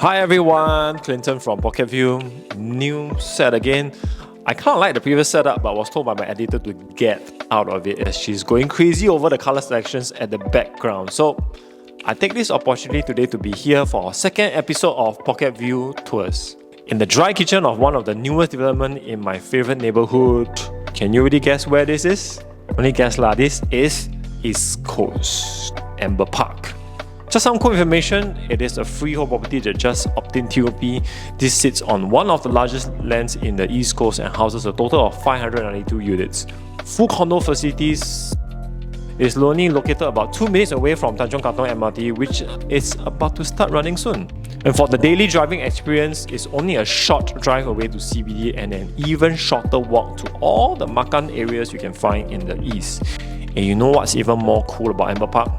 Hi everyone, Clinton from PocketView. New set again. I kind of like the previous setup, but was told by my editor to get out of it as she's going crazy over the color selections at the background. So I take this opportunity today to be here for our second episode of PocketView Tours. In the dry kitchen of one of the newest developments in my favorite neighborhood. Can you really guess where this is? Only guess lah, this is East Coast, Amber Park. Just some cool information, it is a freehold property that just obtained TOP. This sits on one of the largest lands in the East Coast and houses a total of 592 units. Full condo facilities. It is only located about 2 minutes away from Tanjong Katong MRT, which is about to start running soon. And for the daily driving experience, it's only a short drive away to CBD and an even shorter walk to all the makan areas you can find in the east. And you know what's even more cool about Amber Park?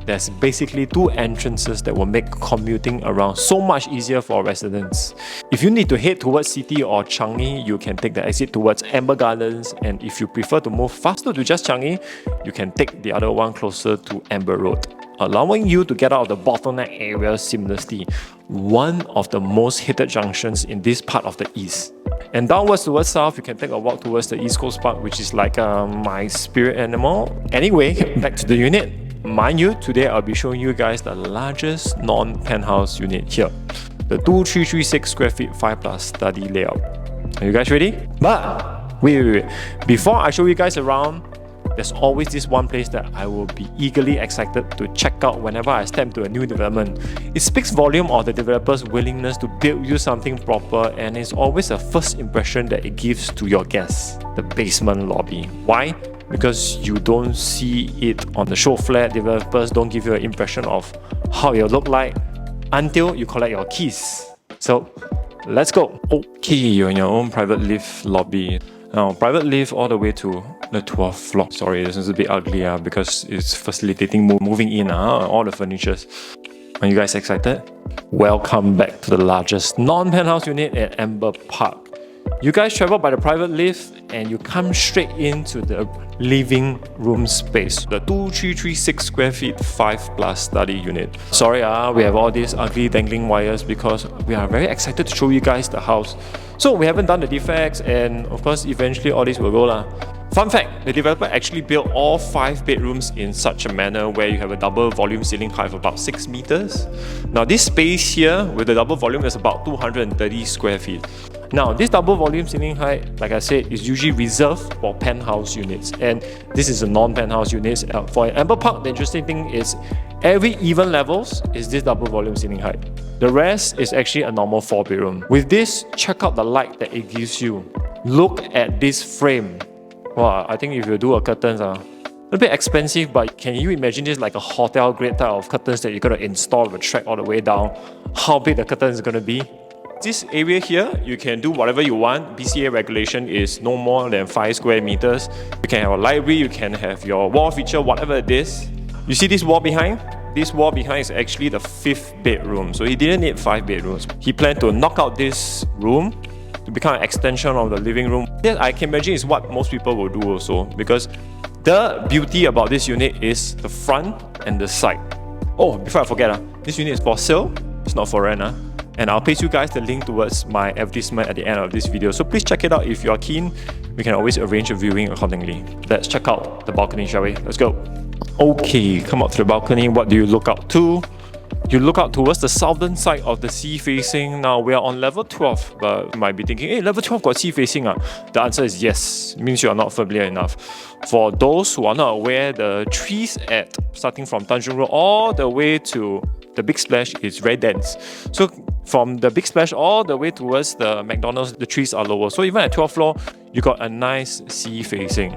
There's basically 2 entrances that will make commuting around so much easier for residents. If you need to head towards City or Changi, you can take the exit towards Amber Gardens, and if you prefer to move faster to just Changi, you can take the other one closer to Amber Road, allowing you to get out of the bottleneck area seamlessly, one of the most hated junctions in this part of the east. And downwards towards south, you can take a walk towards the East Coast Park, which is like my spirit animal. Anyway, back to the unit. Mind you, today I'll be showing you guys the largest non-penthouse unit here. The 2336 square feet 5+ study layout. Are you guys ready? But wait. Before I show you guys around, there's always this one place that I will be eagerly excited to check out whenever I step into a new development. It speaks volume of the developer's willingness to build you something proper, and it's always a first impression that it gives to your guests, the basement lobby. Why? Because you don't see it on the show flat. Developers don't give you an impression of how it'll look like until you collect your keys. So let's go. Okay, you're in your own private lift lobby. Now, private lift all the way to the 12th floor. Sorry, this is a bit ugly because it's facilitating moving in all the furnitures. Are you guys excited? Welcome back to the largest non-penthouse unit at Amber Park. You guys travel by the private lift and you come straight into the living room space. The 2336 square feet 5+ study unit. Sorry, we have all these ugly dangling wires because we are very excited to show you guys the house. So we haven't done the defects, and of course eventually all this will go lah. Fun fact, the developer actually built all 5 bedrooms in such a manner where you have a double volume ceiling height of about 6 meters. Now this space here with the double volume is about 230 square feet. Now this double volume ceiling height, like I said, is usually reserved for penthouse units, and this is a non-penthouse unit. For Amber Park, the interesting thing is every even levels is this double volume ceiling height. The rest is actually a normal 4-bedroom. With this, check out the light that it gives you. Look at this frame. Wow, I think if you do a curtains, a bit expensive, but can you imagine this like a hotel grade type of curtains that you're going to install with a track all the way down? How big the curtain is going to be? This area here, you can do whatever you want. BCA regulation is no more than 5 square meters. You can have a library, you can have your wall feature, whatever it is. You see this wall behind? This wall behind is actually the 5th bedroom. So he didn't need 5 bedrooms. He planned to knock out this room to become an extension of the living room. That I can imagine is what most people will do also, because the beauty about this unit is the front and the side. Oh, before I forget, this unit is for sale, it's not for rent. And I'll paste you guys the link towards my advertisement at the end of this video. So please check it out if you are keen. We can always arrange a viewing accordingly. Let's check out the balcony, shall we? Let's go. Okay, come up to the balcony. What do you look out to? You look out towards the southern side of the sea facing. Now we are on level 12, but you might be thinking, hey, level 12 got sea facing. The answer is yes. It means you are not familiar enough. For those who are not aware, the trees starting from Tanjung Road all the way to the Big Splash is very dense. So from the Big Splash all the way towards the McDonald's, the trees are lower. So even at 12th floor, you got a nice sea facing.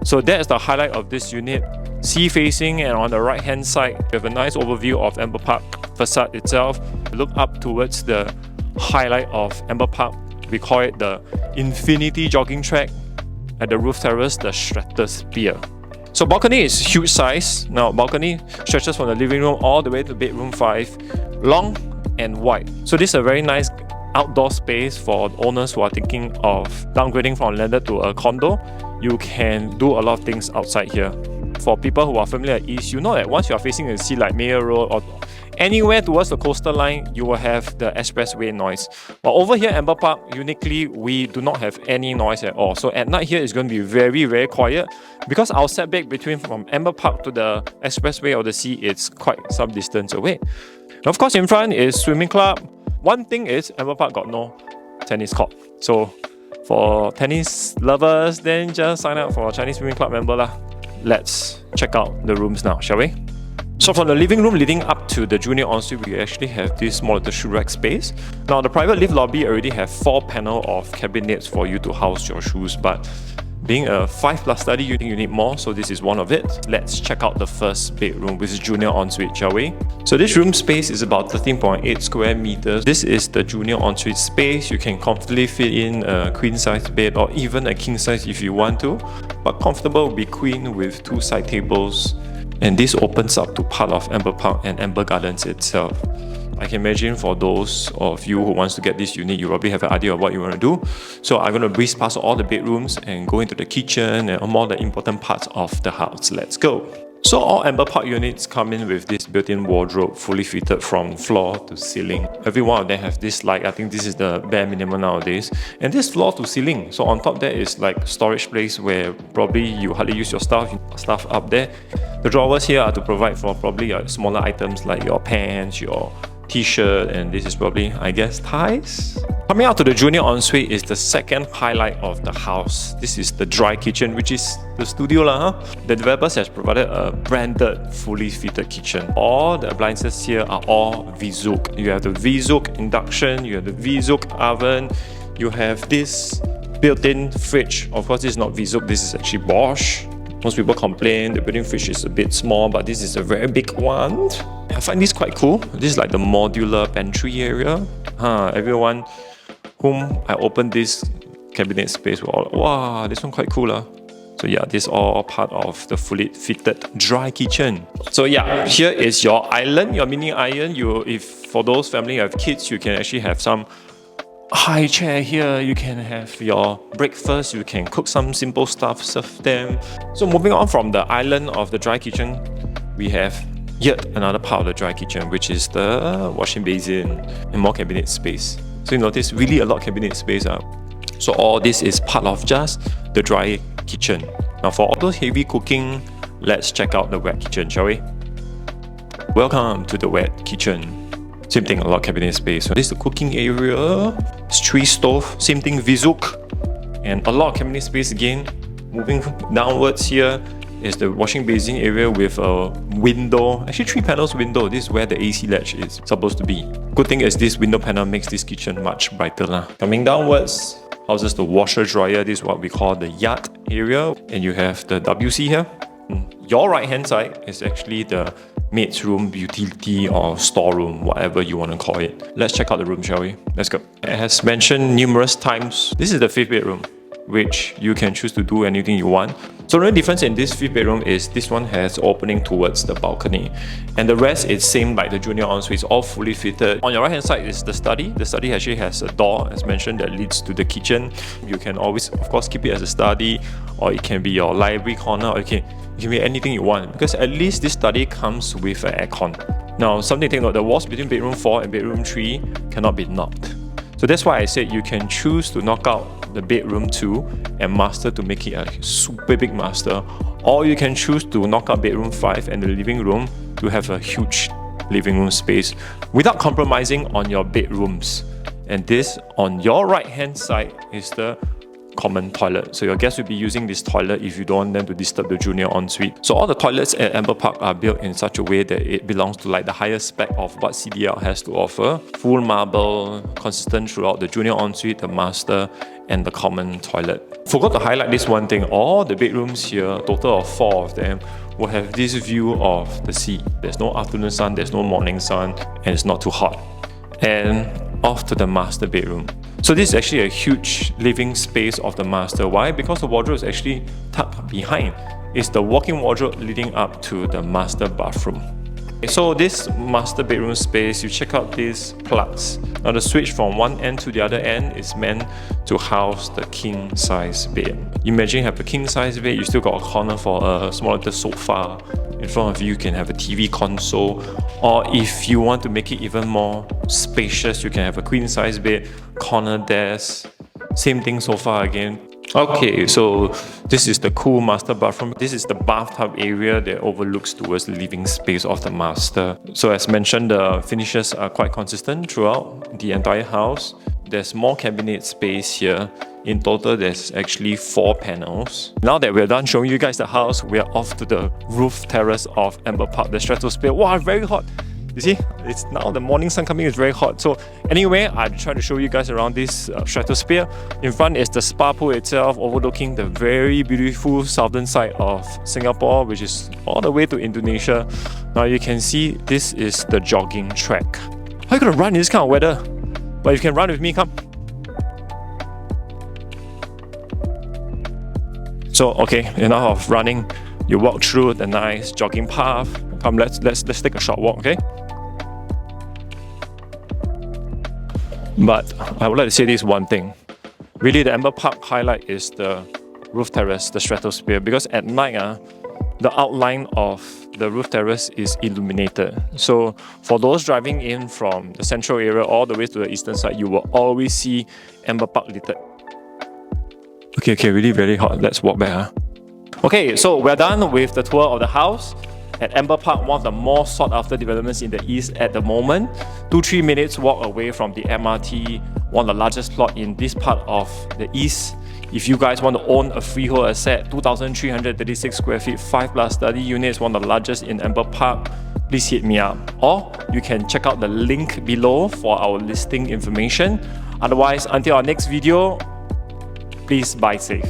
So that is the highlight of this unit. Sea facing, and on the right hand side, you have a nice overview of Amber Park facade itself. Look up towards the highlight of Amber Park. We call it the Infinity Jogging Track. At the roof terrace, the Stratosphere. So balcony is huge size. Now balcony stretches from the living room all the way to bedroom 5, long and wide. So this is a very nice outdoor space for owners who are thinking of downgrading from a landed to a condo. You can do a lot of things outside here. For people who are familiar at East, you know that once you are facing the sea like Mayor Road or Anywhere towards the coastal line, you will have the expressway noise. But over here, Amber Park, uniquely, we do not have any noise at all. So at night here, it's going to be very, very quiet because our setback between from Amber Park to the expressway or the sea is quite some distance away. And of course, in front is swimming club. One thing is, Amber Park got no tennis court. So for tennis lovers, then just sign up for a Chinese swimming club member lah. Let's check out the rooms now, shall we? So from the living room leading up to the junior ensuite, we actually have this small little shoe rack space. Now the private lift lobby already have 4 panel of cabinets for you to house your shoes, but being a 5+ study, you think you need more, so this is one of it. Let's check out the first bedroom, which is junior ensuite, shall we? So this room space is about 13.8 square meters. This is the junior ensuite space. You can comfortably fit in a queen size bed or even a king size if you want to, but comfortable will be queen with 2 side tables. And this opens up to part of Amber Park and Amber Gardens itself. I can imagine for those of you who wants to get this unit, you probably have an idea of what you want to do. So I'm going to breeze past all the bedrooms and go into the kitchen and all the important parts of the house. Let's go. So all Amber Park units come in with this built-in wardrobe, fully fitted from floor to ceiling. Every one of them have this light. I think this is the bare minimum nowadays. And this floor to ceiling. So on top there is like storage place where probably you hardly use your stuff up there. The drawers here are to provide for probably smaller items like your pants, your t-shirt, and this is probably, I guess, ties. Coming out to the junior ensuite is the second highlight of the house. This is the dry kitchen, which is the studio lah. The developers has provided a branded, fully fitted kitchen. All the appliances here are all Vzook. You have the Vzook induction, you have the Vzook oven, you have this built-in fridge. Of course, this is not Vzook, this is actually Bosch. Most people complain the built-in fridge is a bit small, but this is a very big one. I find this quite cool. This is like the modular pantry area. Everyone whom I opened this cabinet space were all, wow, this one quite cool lah. So yeah, this is all part of the fully fitted dry kitchen. So yeah, here is your island, your mini island. If for those family who have kids, you can actually have some high chair here. You can have your breakfast, you can cook some simple stuff, serve them. So moving on from the island of the dry kitchen, we have yet another part of the dry kitchen, which is the washing basin and more cabinet space. So you notice really a lot of cabinet space. So all this is part of just the dry kitchen. Now for all those heavy cooking, let's check out the wet kitchen, shall we? Welcome to the wet kitchen. Same thing, a lot of cabinet space. So this is the cooking area. It's 3 stove, same thing, Vzook. And a lot of cabinet space again. Moving downwards here is the washing basin area with a window. Actually 3 panels window. This is where the AC latch is supposed to be. Good thing is this window panel makes this kitchen much brighter lah. Coming downwards, houses the washer dryer. This is what we call the yard area. And you have the WC here. Your right hand side is actually the maid's room, utility or storeroom, whatever you want to call it. Let's check out the room, shall we? Let's go. It has mentioned numerous times, this is the 5th bedroom, which you can choose to do anything you want. So the only difference in this 5th bedroom is this one has opening towards the balcony. And the rest is same like the junior ensuite, it's all fully fitted. On your right hand side is the study. The study actually has a door, as mentioned, that leads to the kitchen. You can always, of course, keep it as a study, or it can be your library corner, or it can be anything you want. Because at least this study comes with an aircon. Now, something to take note, the walls between bedroom 4 and bedroom 3 cannot be knocked. So that's why I said you can choose to knock out the bedroom 2 and master to make it a super big master, or you can choose to knock out bedroom 5 and the living room to have a huge living room space without compromising on your bedrooms. And this on your right hand side is the common toilet. So your guests will be using this toilet if you don't want them to disturb the junior ensuite. So all the toilets at Amber Park are built in such a way that it belongs to like the highest spec of what CDL has to offer. Full marble, consistent throughout the junior ensuite, the master, and the common toilet. Forgot to highlight this one thing. All the bedrooms here, total of 4 of them, will have this view of the sea. There's no afternoon sun, there's no morning sun, and it's not too hot. And off to the master bedroom. So this is actually a huge living space of the master. Why? Because the wardrobe is actually tucked behind. It's the walk-in wardrobe leading up to the master bathroom. So this master bedroom space, you check out these plugs. Now the switch from one end to the other end is meant to house the king size bed. Imagine you have a king size bed, you still got a corner for a small little sofa. In front of you can have a TV console, or if you want to make it even more spacious, you can have a queen size bed, corner desk, same thing sofa again. Okay, so this is the cool master bathroom. This is the bathtub area that overlooks towards the living space of the master. So as mentioned, the finishes are quite consistent throughout the entire house. There's more cabinet space here. In total, there's actually 4 panels. Now that we're done showing you guys the house, we're off to the roof terrace of Amber Park, the stratosphere. Wow, very hot! You see, it's now the morning sun coming, it's very hot. So anyway, I try to show you guys around this stratosphere. In front is the spa pool itself, overlooking the very beautiful southern side of Singapore, which is all the way to Indonesia. Now you can see this is the jogging track. How are you gonna run in this kind of weather? But if you can run with me, come. So okay, enough of running. You walk through the nice jogging path. Come, let's take a short walk, okay? But I would like to say this one thing. Really, the Amber Park highlight is the roof terrace, the stratosphere, because at night, the outline of the roof terrace is illuminated. So for those driving in from the central area all the way to the eastern side, you will always see Amber Park lit. Okay, really very hot. Let's walk back. Okay, so we're done with the tour of the house at Amber Park, one of the more sought after developments in the east at the moment. 2-3 minutes walk away from the MRT, one of the largest plot in this part of the east. If you guys want to own a freehold asset, 2,336 square feet, 5+ study units, one of the largest in Amber Park, please hit me up. Or you can check out the link below for our listing information. Otherwise, until our next video, please buy safe.